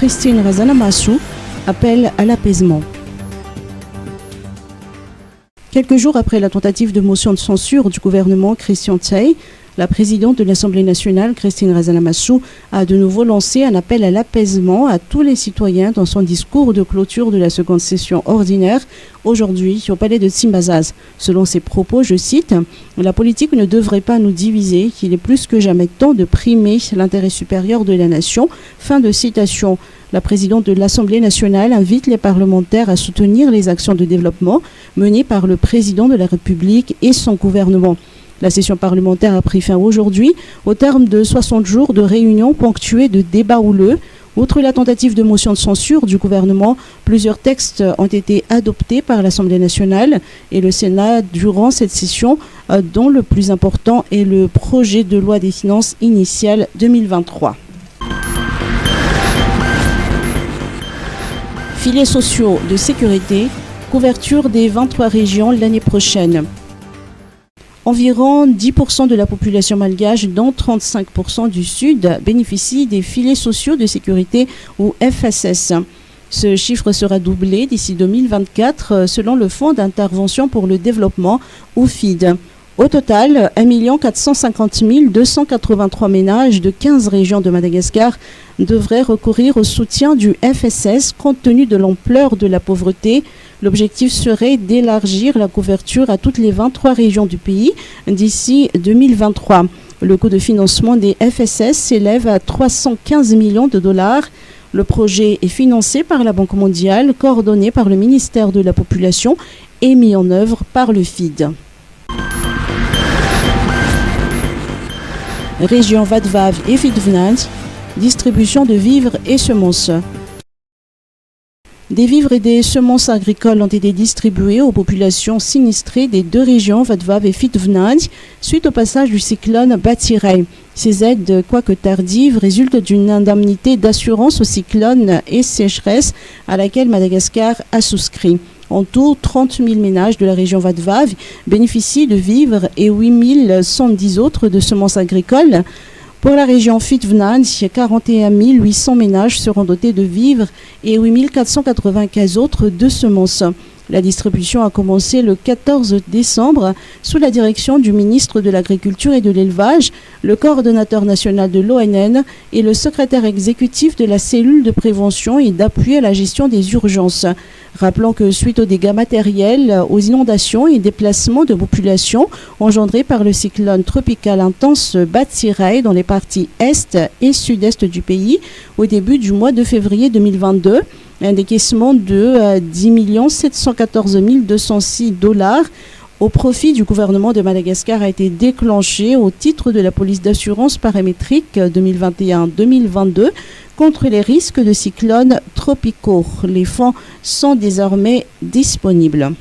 Christine Razanamassou, appelle à l'apaisement. Quelques jours après la tentative de motion de censure du gouvernement Christian Tse, la présidente de l'Assemblée nationale, Christine Razanamassou, a de nouveau lancé un appel à l'apaisement à tous les citoyens dans son discours de clôture de la seconde session ordinaire, aujourd'hui au palais de Tsimbazaz. Selon ses propos, je cite, « La politique ne devrait pas nous diviser, qu'il est plus que jamais temps de primer l'intérêt supérieur de la nation. » Fin de citation. La présidente de l'Assemblée nationale invite les parlementaires à soutenir les actions de développement menées par le président de la République et son gouvernement. La session parlementaire a pris fin aujourd'hui au terme de 60 jours de réunions ponctuées de débats houleux. Outre la tentative de motion de censure du gouvernement, plusieurs textes ont été adoptés par l'Assemblée nationale et le Sénat durant cette session, dont le plus important est le projet de loi des finances initiale 2023. Filets sociaux de sécurité, couverture des 23 régions l'année prochaine. Environ 10% de la population malgache, dont 35% du Sud, bénéficient des filets sociaux de sécurité ou FSS. Ce chiffre sera doublé d'ici 2024 selon le Fonds d'intervention pour le développement ou FID. Au total, 1 450 283 ménages de 15 régions de Madagascar devraient recourir au soutien du FSS compte tenu de l'ampleur de la pauvreté. L'objectif serait d'élargir la couverture à toutes les 23 régions du pays d'ici 2023. Le coût de financement des FSS s'élève à 315 millions de dollars. Le projet est financé par la Banque mondiale, coordonné par le ministère de la Population et mis en œuvre par le FID. Région Vadvav et Fitvnad, distribution de vivres et semences. Des vivres et des semences agricoles ont été distribués aux populations sinistrées des deux régions Vadvav et Fitvnad suite au passage du cyclone Batsirai. Ces aides, quoique tardives, résultent d'une indemnité d'assurance au cyclone et sécheresse à laquelle Madagascar a souscrit. En tout, 30 000 ménages de la région Vadvav bénéficient de vivres et 8 110 autres de semences agricoles. Pour la région Fitvnad, 41 800 ménages seront dotés de vivres et 8 495 autres de semences. La distribution a commencé le 14 décembre sous la direction du ministre de l'Agriculture et de l'Élevage, le coordonnateur national de l'ONN et le secrétaire exécutif de la cellule de prévention et d'appui à la gestion des urgences. Rappelons que suite aux dégâts matériels, aux inondations et déplacements de population engendrés par le cyclone tropical intense Batsirai dans les parties est et sud-est du pays au début du mois de février 2022, un décaissement de 10 714 206 dollars au profit du gouvernement de Madagascar a été déclenché au titre de la police d'assurance paramétrique 2021-2022 contre les risques de cyclones tropicaux. Les fonds sont désormais disponibles.